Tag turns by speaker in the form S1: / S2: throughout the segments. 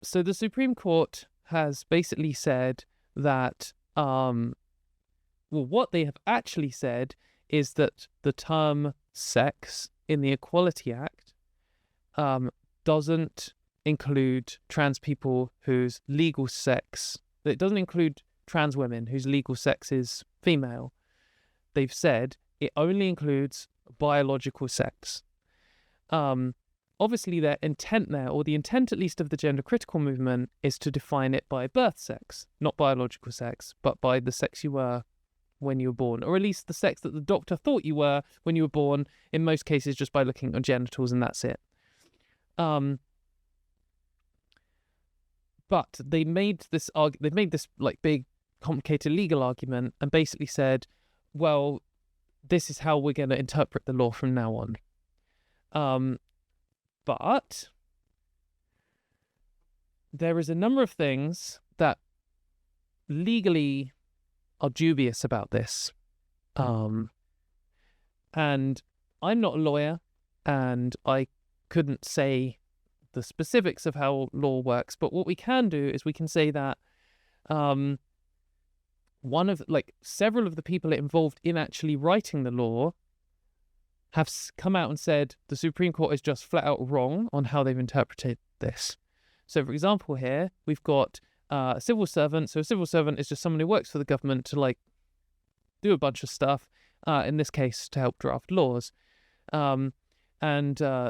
S1: So the Supreme Court has basically said that, what they have actually said is that the term sex in the Equality Act doesn't include trans people whose legal sex, it doesn't include trans women whose legal sex is female. They've said it only includes biological sex. Obviously their intent there, or the intent at least of the gender critical movement, is to define it by birth sex, not biological sex, but by the sex you were when you were born, or at least the sex that the doctor thought you were when you were born, in most cases just by looking at your genitals, and that's it. But they made this like big complicated legal argument and basically said, well, this is how we're going to interpret the law from now on. But there is a number of things that legally are dubious about this. And I'm not a lawyer, and I couldn't say the specifics of how law works, but what we can do is we can say that several of the people involved in actually writing the law have come out and said the Supreme Court is just flat out wrong on how they've interpreted this. So, for example, here we've got a civil servant. So a civil servant is just someone who works for the government to do a bunch of stuff, in this case to help draft laws. And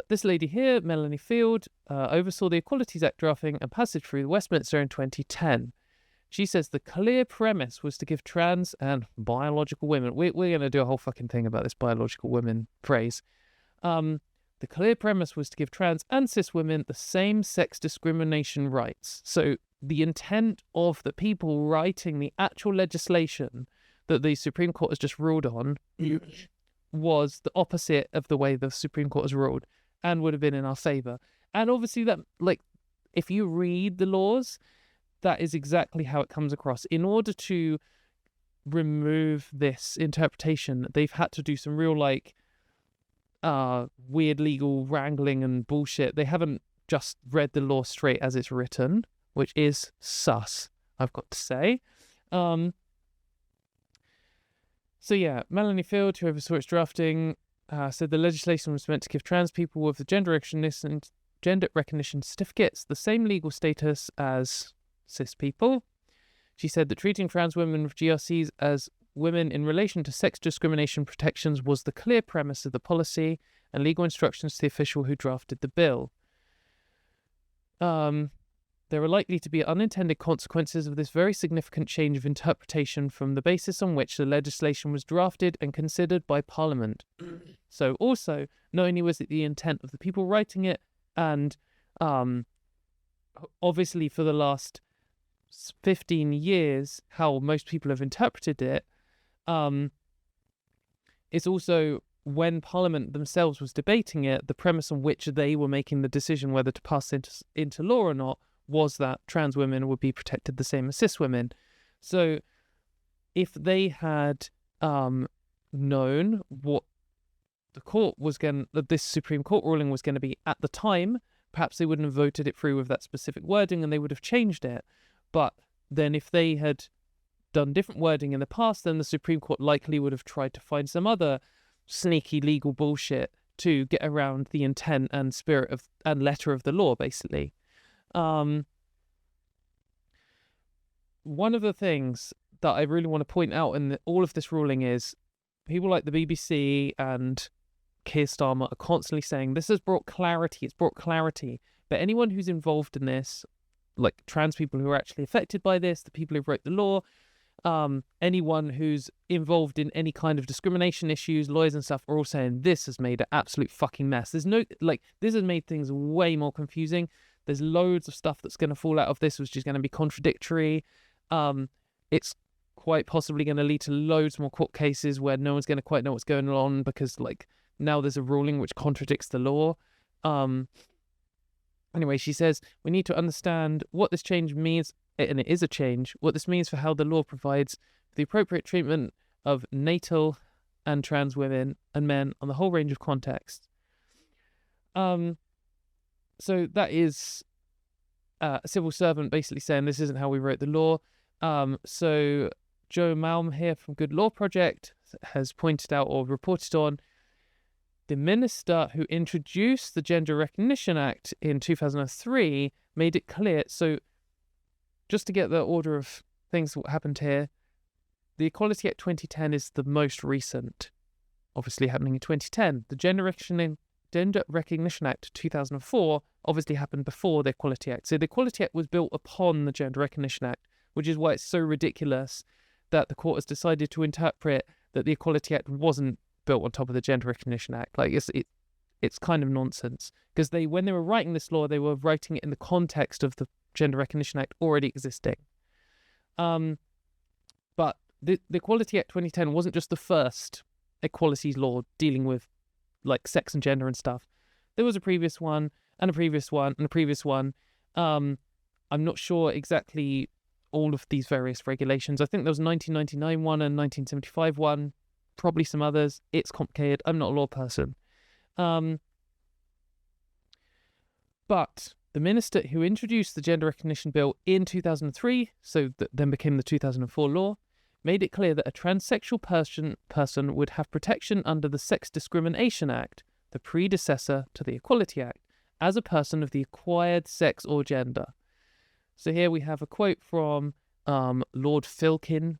S1: this lady here, Melanie Field, oversaw the Equalities Act drafting and passage through Westminster in 2010. She says the clear premise was to give trans and biological women, we're going to do a whole fucking thing about this biological women phrase. The clear premise was to give trans and cis women the same sex discrimination rights. So the intent of the people writing the actual legislation that the Supreme Court has just ruled on was the opposite of the way the Supreme Court has ruled, and would have been in our favour. And obviously that, if you read the laws, that is exactly how it comes across. In order to remove this interpretation, they've had to do some real weird legal wrangling and bullshit. They haven't just read the law straight as it's written, which is sus, I've got to say. So yeah, Melanie Field, who oversaw its drafting, said the legislation was meant to give trans people with the gender recognition certificates the same legal status as cis people. She said that treating trans women with GRCs as women in relation to sex discrimination protections was the clear premise of the policy and legal instructions to the official who drafted the bill. There are likely to be unintended consequences of this very significant change of interpretation from the basis on which the legislation was drafted and considered by Parliament. So also, not only was it the intent of the people writing it, and obviously for the last 15 years how most people have interpreted it, it's also when Parliament themselves was debating it, the premise on which they were making the decision whether to pass into law or not was that trans women would be protected the same as cis women. So if they had known what the court was this Supreme Court ruling was going to be at the time, perhaps they wouldn't have voted it through with that specific wording and they would have changed it. But then if they had done different wording in the past, then the Supreme Court likely would have tried to find some other sneaky legal bullshit to get around the intent and spirit of and letter of the law, basically. One of the things that I really want to point out in all of this ruling is people like the BBC and Keir Starmer are constantly saying this has brought clarity, it's brought clarity. But anyone who's involved in this, like trans people who are actually affected by this, the people who wrote the law, anyone who's involved in any kind of discrimination issues, lawyers and stuff, are all saying this has made an absolute fucking mess. There's no, this has made things way more confusing. There's loads of stuff that's going to fall out of this, which is going to be contradictory. It's quite possibly going to lead to loads more court cases where no one's going to quite know what's going on because, now there's a ruling which contradicts the law. Anyway, she says, we need to understand what this change means, and it is a change, what this means for how the law provides for the appropriate treatment of natal and trans women and men on the whole range of contexts. So that is a civil servant basically saying this isn't how we wrote the law. So Joe Malm here from Good Law Project has pointed out or reported on the minister who introduced the Gender Recognition Act in 2003 made it clear. So just to get the order of things what happened here, the Equality Act 2010 is the most recent, obviously happening in 2010. The Gender Recognition Act 2004 obviously happened before the Equality Act. So the Equality Act was built upon the Gender Recognition Act, which is why it's so ridiculous that the court has decided to interpret that the Equality Act wasn't built on top of the Gender Recognition Act. Like it's kind of nonsense, because when they were writing this law, they were writing it in the context of the Gender Recognition Act already existing. But the Equality Act 2010 wasn't just the first equalities law dealing with like sex and gender and stuff. There was a previous one and a previous one and a previous one. I'm not sure exactly all of these various regulations. I think there was a 1999 one and 1975 one, probably some others. It's complicated. I'm not a law person. But the minister who introduced the Gender Recognition Bill in 2003, so that then became the 2004 law, made it clear that a transsexual person would have protection under the Sex Discrimination Act, the predecessor to the Equality Act, as a person of the acquired sex or gender. So here we have a quote from Lord Filkin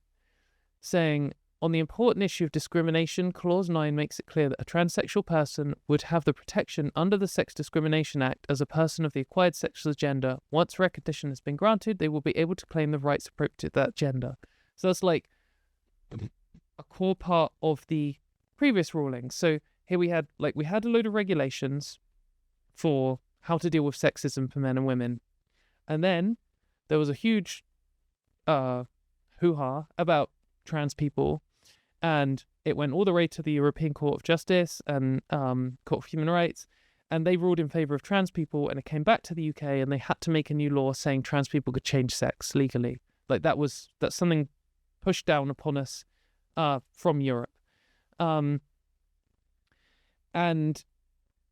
S1: saying, on the important issue of discrimination, Clause 9 makes it clear that a transsexual person would have the protection under the Sex Discrimination Act as a person of the acquired sexual gender. Once recognition has been granted, they will be able to claim the rights appropriate to that gender. So that's like a core part of the previous ruling. So here we had a load of regulations for how to deal with sexism for men and women. And then there was a huge hoo-ha about trans people. And it went all the way to the European Court of Justice and Court of Human Rights. And they ruled in favour of trans people. And it came back to the UK and they had to make a new law saying trans people could change sex legally. Like that's something pushed down upon us from Europe. And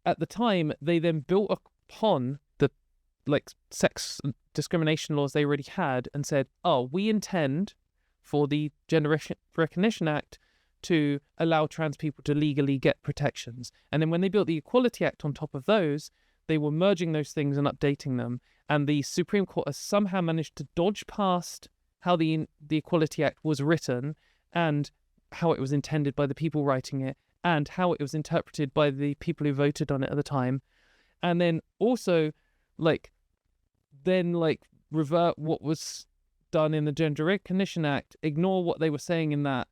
S1: at the time, they then built upon the sex discrimination laws they already had and said, oh, we intend for the Gender Recognition Act to allow trans people to legally get protections. And then when they built the Equality Act on top of those, they were merging those things and updating them. And the Supreme Court has somehow managed to dodge past how the Equality Act was written and how it was intended by the people writing it and how it was interpreted by the people who voted on it at the time. And then also revert what was done in the Gender Recognition Act, ignore what they were saying in that,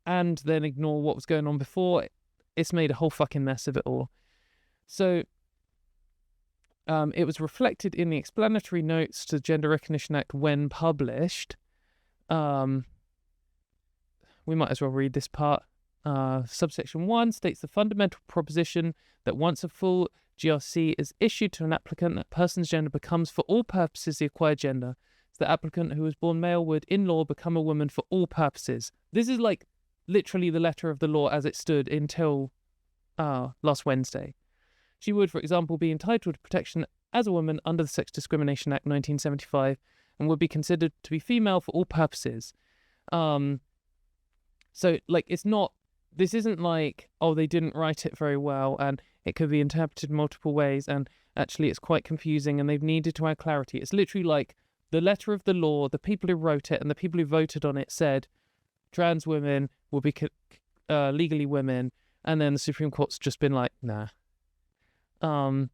S1: and then ignore what was going on before. It's made a whole fucking mess of it all. So it was reflected in the explanatory notes to the Gender Recognition Act when published. We might as well read this part. Subsection 1 states the fundamental proposition that once a full GRC is issued to an applicant, that person's gender becomes for all purposes the acquired gender. The applicant who was born male would, in law, become a woman for all purposes. This is literally the letter of the law as it stood until last Wednesday. She would, for example, be entitled to protection as a woman under the Sex Discrimination Act 1975 and would be considered to be female for all purposes. So this isn't like, oh, they didn't write it very well and it could be interpreted multiple ways and actually it's quite confusing and they've needed to add clarity. It's literally like, the letter of the law, the people who wrote it and the people who voted on it said trans women will be legally women, and then the Supreme Court's just been like, nah. And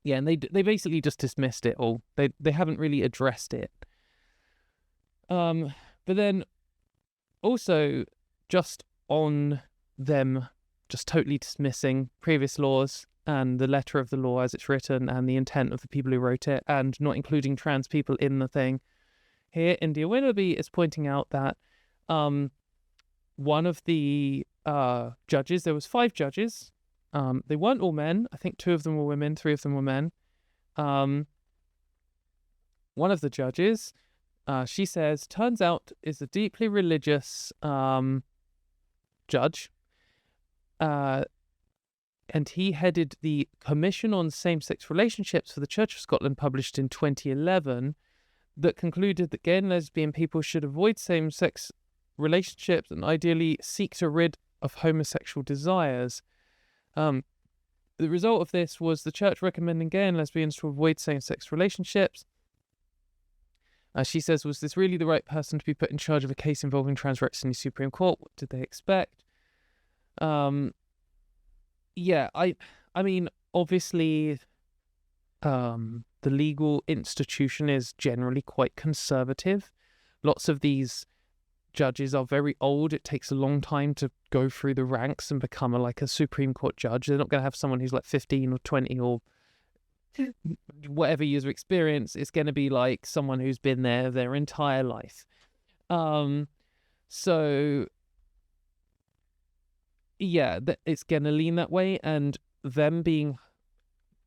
S1: they basically just dismissed it all. They haven't really addressed it. But then also just on them just totally dismissing previous laws and the letter of the law as it's written and the intent of the people who wrote it and not including trans people in the thing. Here, India Willoughby is pointing out that one of the judges, there was 5 judges, they weren't all men, I think 2 of them were women, 3 of them were men. One of the judges, she says, turns out is a deeply religious judge. and he headed the Commission on Same-Sex Relationships for the Church of Scotland, published in 2011, that concluded that gay and lesbian people should avoid same-sex relationships and ideally seek to rid of homosexual desires. The result of this was the church recommending gay and lesbians to avoid same-sex relationships. She says, was this really the right person to be put in charge of a case involving trans rights in the Supreme Court? What did they expect? Yeah, I mean, obviously, the legal institution is generally quite conservative. Lots of these judges are very old. It takes a long time to go through the ranks and become a Supreme Court judge. They're not going to have someone who's like 15 or 20 or whatever years of experience. It's going to be like someone who's been there their entire life. So yeah, it's going to lean that way, and them being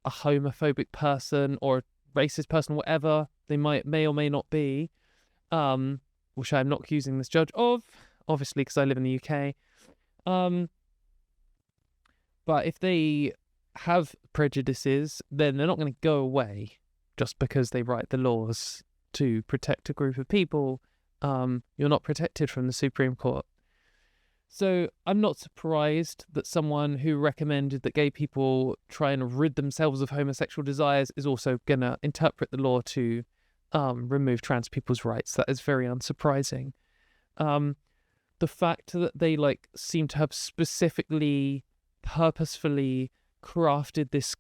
S1: a homophobic person or a racist person, whatever they may or may not be, which I'm not accusing this judge of, obviously, because I live in the UK. But if they have prejudices, then they're not going to go away just because they write the laws to protect a group of people. You're not protected from the Supreme Court. So I'm not surprised that someone who recommended that gay people try and rid themselves of homosexual desires is also going to interpret the law to remove trans people's rights. That is very unsurprising. The fact that they seem to have specifically, purposefully crafted this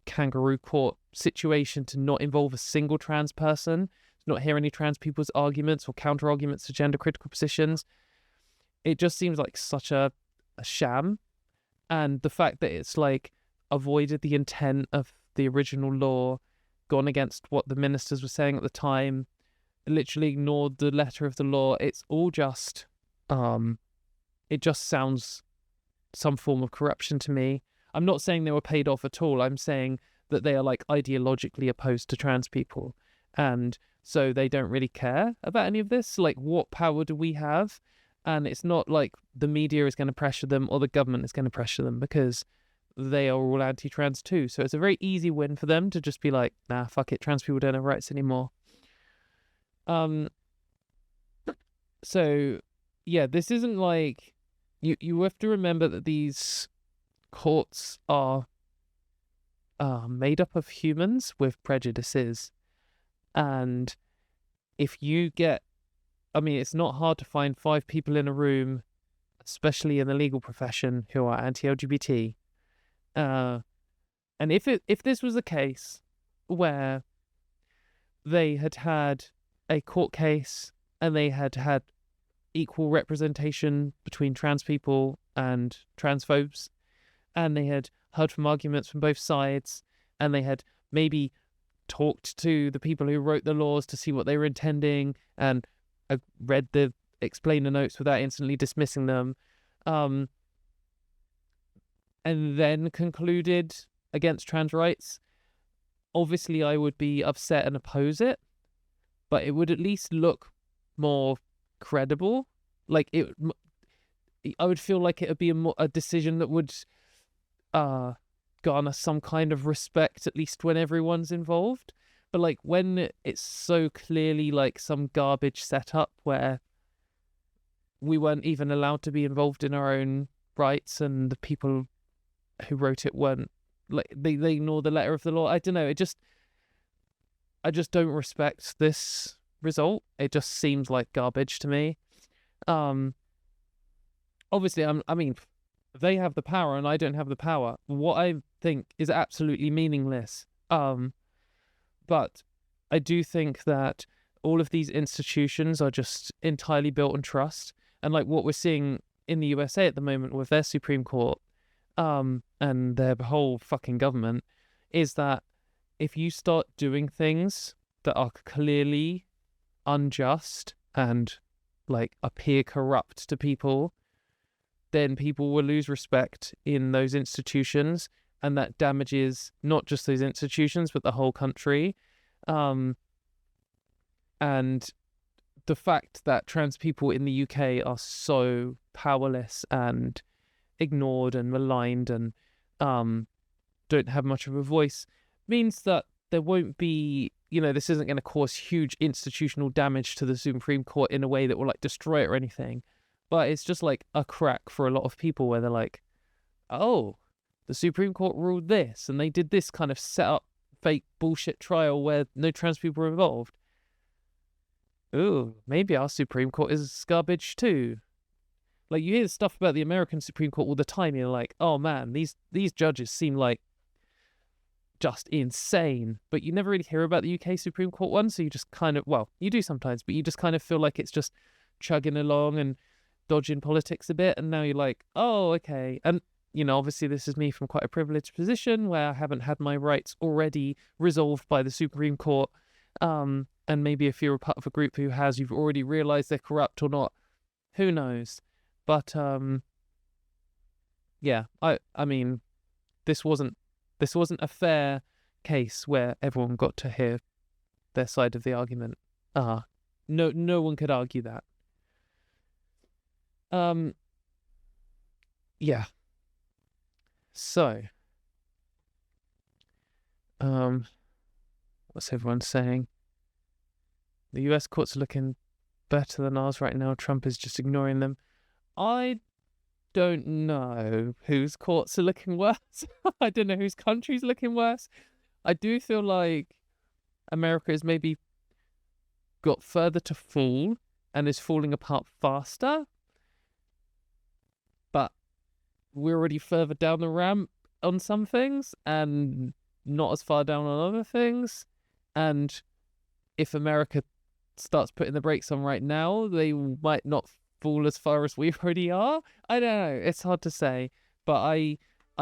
S1: kangaroo court situation to not involve a single trans person, to not hear any trans people's arguments or counter arguments to gender critical positions, it just seems like such a sham. And the fact that it's avoided the intent of the original law, gone against what the ministers were saying at the time, literally ignored the letter of the law, it's all just it just sounds some form of corruption to me. I'm not saying they were paid off at all. I'm saying that they are ideologically opposed to trans people, and so they don't really care about any of this. What power do we have? And it's not like the media is going to pressure them or the government is going to pressure them, because they are all anti-trans too. So it's a very easy win for them to just be like, nah, fuck it, trans people don't have rights anymore. So yeah, this isn't you have to remember that these courts are made up of humans with prejudices. And if you get, it's not hard to find 5 people in a room, especially in the legal profession, who are anti-LGBT. And if this was a case where they had a court case and they had equal representation between trans people and transphobes, and they had heard from arguments from both sides, and they had maybe talked to the people who wrote the laws to see what they were intending, and read the explainer notes without instantly dismissing them, and then concluded against trans rights, obviously I would be upset and oppose it, but it would at least look more credible. I would feel like it would be a decision that would garner some kind of respect, at least when everyone's involved. But when it's so clearly some garbage setup where we weren't even allowed to be involved in our own rights, and the people who wrote it weren't, they ignore the letter of the law. I don't know, I just don't respect this result. It just seems like garbage to me. Obviously, they have the power and I don't have the power. What I think is absolutely meaningless. But I do think that all of these institutions are just entirely built on trust. And what we're seeing in the USA at the moment with their Supreme Court, and their whole fucking government, is that if you start doing things that are clearly unjust and appear corrupt to people, then people will lose respect in those institutions, and that damages not just those institutions but the whole country. And the fact that trans people in the UK are so powerless and ignored and maligned and don't have much of a voice means that there won't be, this isn't going to cause huge institutional damage to the Supreme Court in a way that will like destroy it or anything. But it's just like a crack for a lot of people where they're like, oh, the Supreme Court ruled this and they did this kind of set up fake bullshit trial where no trans people were involved. Ooh, maybe our Supreme Court is garbage too. Like, you hear stuff about the American Supreme Court all the time, you're like, oh man, these judges seem like just insane. But you never really hear about the UK Supreme Court one, so you just kind of, well, you do sometimes, but you just kind of feel like it's just chugging along and dodging politics a bit, and now you're like, oh, okay. And, obviously this is me from quite a privileged position where I haven't had my rights already resolved by the Supreme Court. And maybe if you're a part of a group who has, you've already realised they're corrupt or not. Who knows? But, yeah, I mean, this wasn't a fair case where everyone got to hear their side of the argument. No one could argue that. Yeah. So, what's everyone saying? The US courts are looking better than ours right now. Trump is just ignoring them. I don't know whose courts are looking worse. I don't know whose country's looking worse. I do feel like America has maybe got further to fall and is falling apart faster. But we're already further down the ramp on some things and not as far down on other things. And if America starts putting the brakes on right now, they might not fall as far as we already are. I don't know. It's hard to say. But I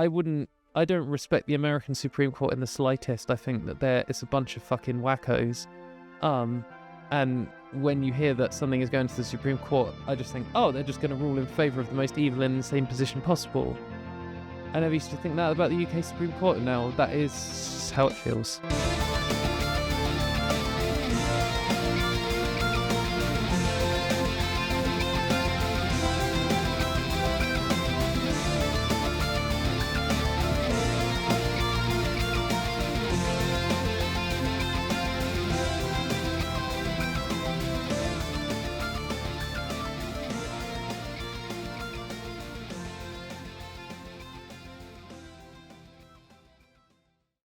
S1: don't respect the American Supreme Court in the slightest. I think that it's a bunch of fucking wackos. And when you hear that something is going to the Supreme Court, I just think, oh, they're just going to rule in favour of the most evil and insane position possible. I never used to think that about the UK Supreme Court, and now that is how it feels.